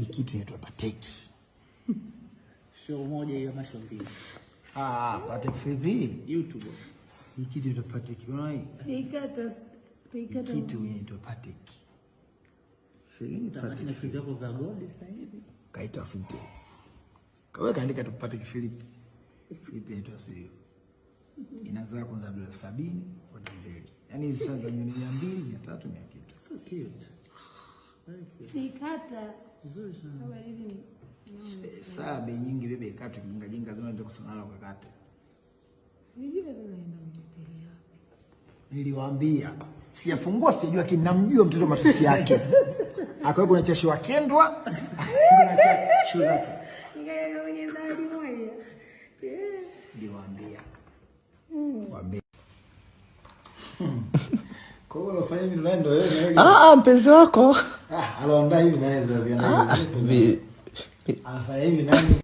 kitu inaitwa pateki. Show moja hiyo masho mbili. Pateki vipi? YouTube. Hii kitu inaitwa pateki. Unaona hii? Sikata. Kitu inaitwa pateki. Filimbi pateki na kitu hapo vya gold sasa hivi. Kaitafute. Kawe kaandika tu pateki Philip. Philip inaitwa sio. Inazaa kwanza $70,000 kwa mbele. Yaani sasa $200, $300 kitu. So cute. Sikata. Nzuri sana. Sawa hivi. Saa bei nyingi bebe katu jinga zima ndio kusonala kwa kata. Sijui tunaenda kutetea. Niliwaambia sijafungua sijajua kinamjua mtoto matusi yake. Akawa kuna chashi wa Kendwa. Kuna chashi zake. Ngaya kwenye ndani moja. Niliwaambia. Waambia. Kwa hiyo unafanya hivi ndio wewe. Mpenzi wako. Anaonda hivi na yeye ndio. Afanya hivi nani?